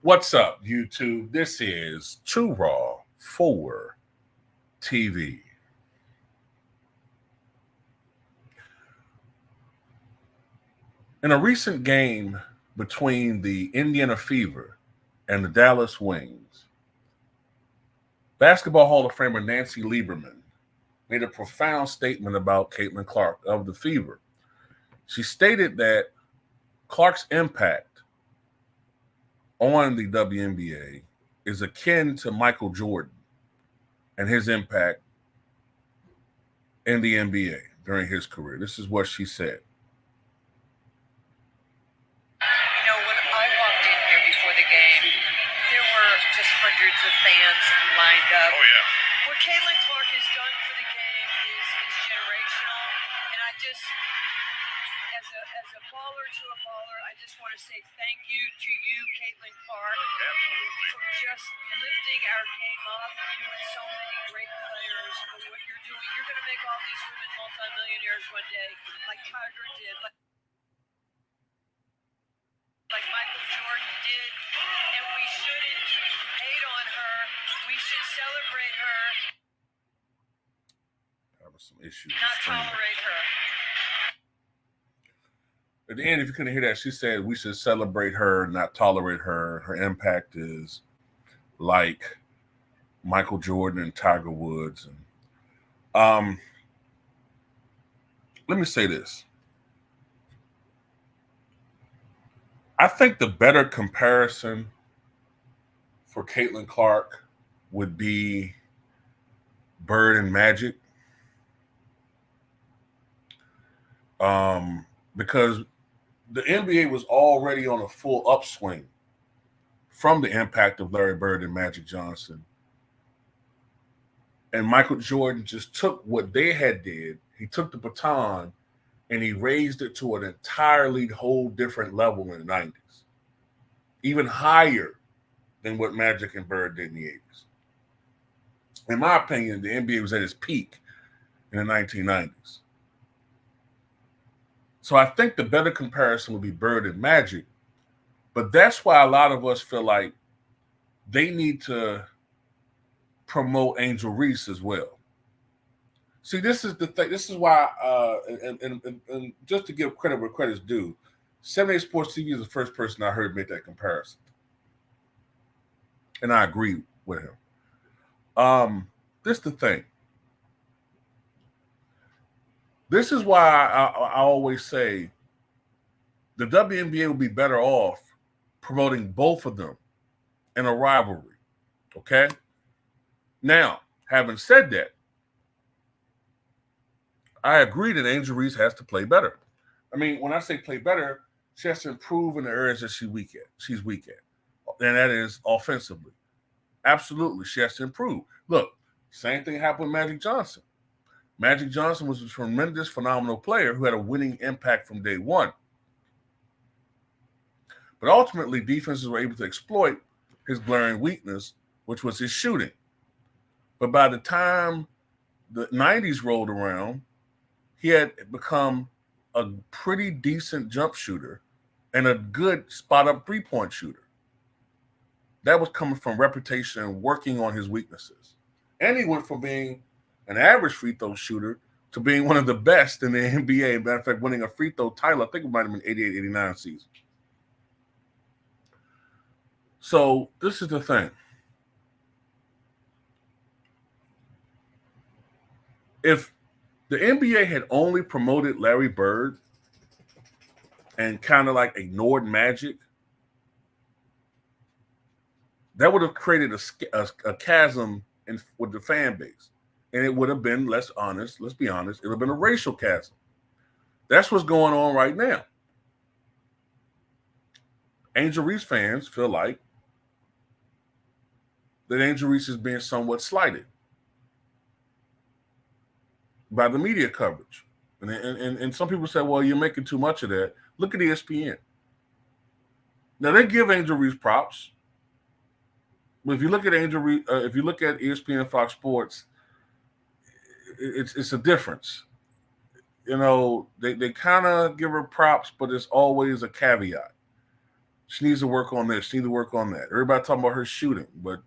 What's up, YouTube? This is True Raw 4 TV. In a recent game between the Indiana Fever and the Dallas Wings, Basketball Hall of Famer Nancy Lieberman made a profound statement about Caitlin Clark of the Fever. She stated that Clark's impact on the WNBA is akin to Michael Jordan and his impact in the NBA during his career. This is what she said. When I walked in here before the game, there were just hundreds of fans lined up. Oh, yeah. What Caitlin Clark has done for the game is generational. And I just, as a baller to a baller, I just want to say thank you to you, Caitlin Clark. Absolutely. For just lifting our game up. You and so many great players for what you're doing. You're going to make all these women multimillionaires one day, like Tiger did. Like Michael Jordan did, and we shouldn't hate on her. We should celebrate her, Having some issues. not tolerate her. At the end, if you couldn't hear that, she said we should celebrate her, not tolerate her. Her impact is like Michael Jordan and Tiger Woods. And let me say this. I think the better comparison for Caitlin Clark would be Bird and Magic. Because the NBA was already on a full upswing from the impact of Larry Bird and Magic Johnson. And Michael Jordan just took what they had did. He took the baton and he raised it to an entirely whole different level in the 90s, even higher than what Magic and Bird did in the 80s. In my opinion, the NBA was at its peak in the 1990s. So I think the better comparison would be Bird and Magic, but that's why a lot of us feel like they need to promote Angel Reese as well. See, this is the thing. This is why, and just to give credit where credit's due, 78 Sports TV is the first person I heard make that comparison, and I agree with him. This is the thing. This is why I always say the WNBA would be better off promoting both of them in a rivalry. Okay. Now, having said that, I agree that Angel Reese has to play better. I mean, when I say play better, she has to improve in the areas that she's weak at, and that is offensively. Absolutely, she has to improve. Look, same thing happened with Magic Johnson. Magic Johnson was a tremendous, phenomenal player who had a winning impact from day one. But ultimately, defenses were able to exploit his glaring weakness, which was his shooting. But by the time the 90s rolled around, he had become a pretty decent jump shooter and a good spot-up three-point shooter. That was coming from reputation and working on his weaknesses. And he went from being an average free throw shooter to being one of the best in the NBA. Matter of fact, winning a free throw title, I think it might have been 88-89 season. So this is the thing. If the NBA had only promoted Larry Bird and kind of like ignored Magic, that would have created a chasm with the fan base. And it would have been, let's be honest, it would have been a racial chasm. That's what's going on right now. Angel Reese fans feel like that Angel Reese is being somewhat slighted by the media coverage. And some people say, well, you're making too much of that. Look at ESPN. Now, they give Angel Reese props. But if you look at if you look at ESPN, Fox Sports, it's a difference. They kind of give her props, but it's always a caveat. She needs to work on this. She needs to work on that. Everybody talking about her shooting, but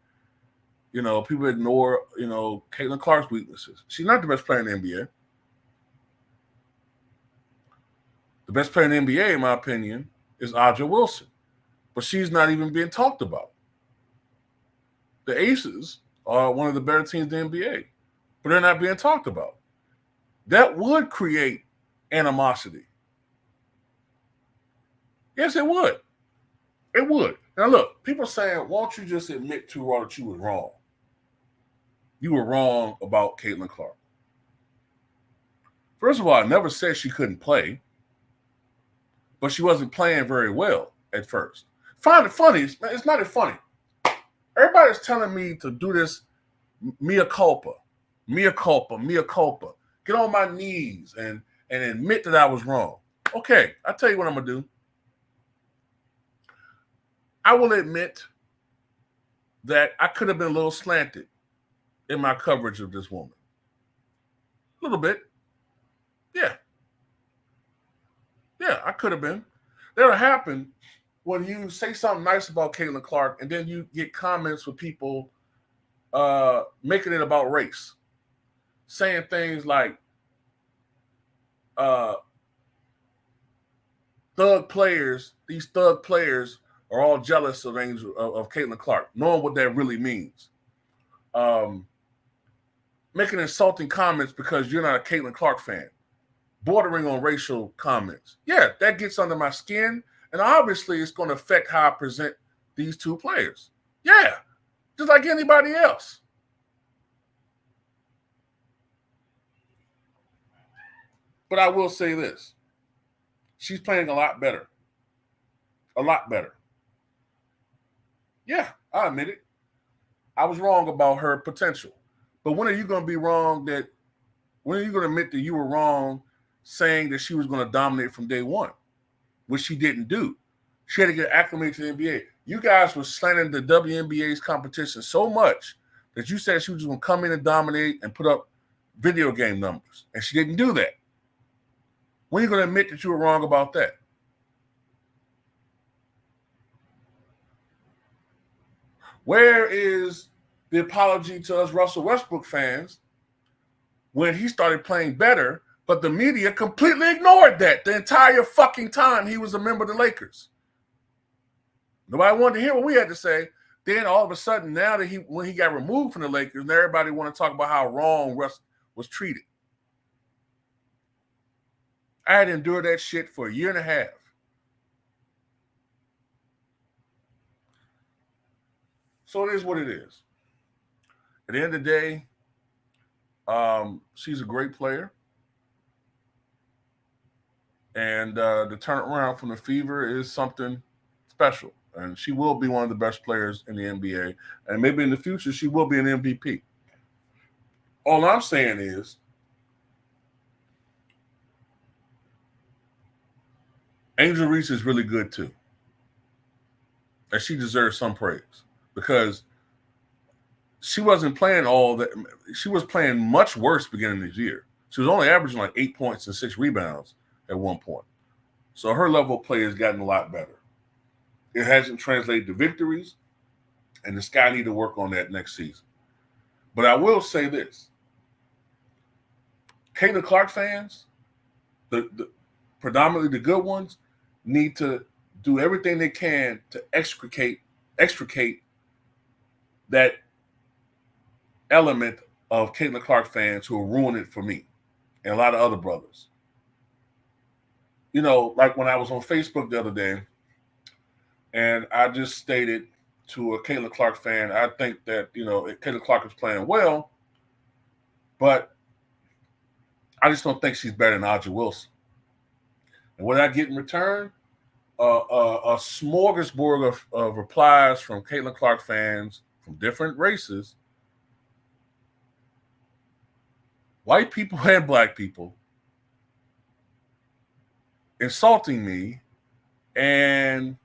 people ignore, Caitlin Clark's weaknesses. She's not the best player in the NBA. The best player in the NBA, in my opinion, is Aja Wilson, but she's not even being talked about. The Aces are one of the better teams in the NBA, but they're not being talked about. That would create animosity. Yes, it would. It would. Now, look, people saying, won't you just admit to Raw that you was wrong? You were wrong about Caitlin Clark. First of all, I never said she couldn't play, but she wasn't playing very well at first. Find it funny. It's not funny. Everybody's telling me to do this mea culpa. Get on my knees and admit that I was wrong. Okay, I'll tell you what I'm going to do. I will admit that I could have been a little slanted in my coverage of this woman. A little bit. Yeah. Yeah, I could have been. That'll happen when you say something nice about Caitlin Clark and then you get comments with people making it about race. Saying things like these thug players are all jealous of Caitlin Clark, knowing what that really means. Making insulting comments because you're not a Caitlin Clark fan. Bordering on racial comments. Yeah, that gets under my skin. And obviously it's going to affect how I present these two players. Yeah, just like anybody else. But I will say this. She's playing a lot better. A lot better. Yeah, I admit it. I was wrong about her potential. But when are you going to be wrong when are you going to admit that you were wrong saying that she was going to dominate from day one, which she didn't do? She had to get acclimated to the NBA. You guys were slandering the WNBA's competition so much that you said she was going to come in and dominate and put up video game numbers, and she didn't do that. When are you going to admit that you were wrong about that? Where is the apology to us Russell Westbrook fans when he started playing better, but the media completely ignored that the entire fucking time he was a member of the Lakers? Nobody wanted to hear what we had to say. Then all of a sudden, now that when he got removed from the Lakers, and everybody want to talk about how wrong Russ was treated. I had endured that shit for a year and a half. So it is what it is. At the end of the day, she's a great player. And the turnaround from the Fever is something special. And she will be one of the best players in the NBA. And maybe in the future, she will be an MVP. All I'm saying is, Angel Reese is really good too. And she deserves some praise because she wasn't playing all that. She was playing much worse beginning of this year. She was only averaging like 8 points and 6 rebounds at one point. So her level of play has gotten a lot better. It hasn't translated to victories, and the Sky need to work on that next season. But I will say this. Caitlin Clark fans, the predominantly the good ones, need to do everything they can to extricate that element of Caitlin Clark fans who will ruin it for me and a lot of other brothers. Like when I was on Facebook the other day, and I just stated to a Caitlin Clark fan, I think that, Caitlin Clark is playing well, but I just don't think she's better than Aja Wilson. And what I get in return, a smorgasbord of replies from Caitlin Clark fans from different races, white people and black people, insulting me, and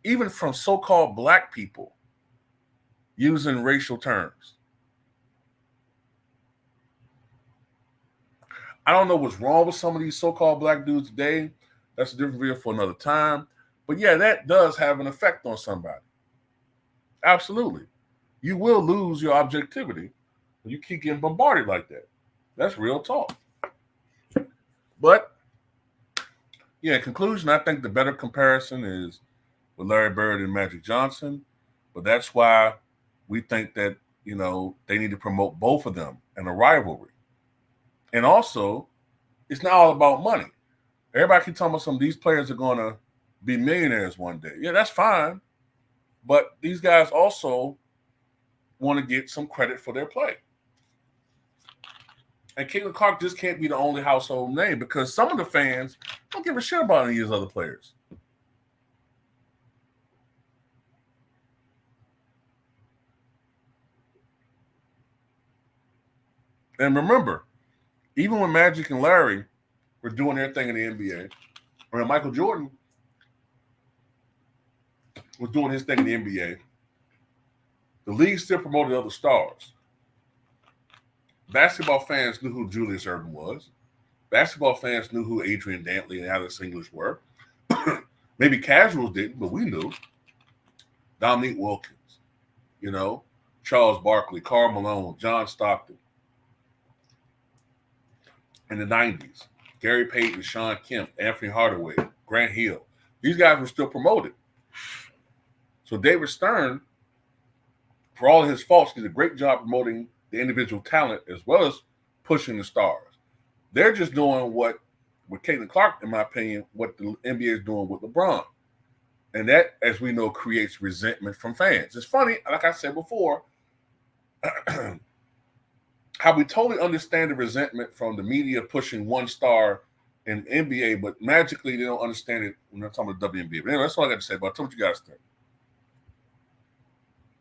even from so-called black people using racial terms. I don't know what's wrong with some of these so-called black dudes today. That's a different video for another time. But yeah, that does have an effect on somebody. Absolutely. You will lose your objectivity when you keep getting bombarded like that. That's real talk. But yeah, in conclusion, I think the better comparison is with Larry Bird and Magic Johnson. But that's why we think that, they need to promote both of them in a rivalry. And also, it's not all about money. Everybody keep talking about some of these players are going to be millionaires one day. Yeah, that's fine. But these guys also want to get some credit for their play. And Caitlin Clark just can't be the only household name because some of the fans don't give a shit about any of these other players. And remember, even when Magic and Larry were doing their thing in the NBA, or Michael Jordan was doing his thing in the NBA, the league still promoted other stars. Basketball fans knew who Julius Erving was. Basketball fans knew who Adrian Dantley and Alex English were. Maybe casuals didn't, but we knew. Dominique Wilkins, Charles Barkley, Karl Malone, John Stockton. In the 90s, Gary Payton, Sean Kemp, Anthony Hardaway, Grant Hill. These guys were still promoted. So David Stern, for all of his faults, did a great job promoting the individual talent as well as pushing the stars. They're just doing what, with Caitlin Clark, in my opinion, what the NBA is doing with LeBron. And that, as we know, creates resentment from fans. It's funny, like I said before, how we totally understand the resentment from the media pushing one star in NBA, but magically they don't understand it when they're talking about WNBA. But anyway, that's all I got to say about it. Tell me what you guys think.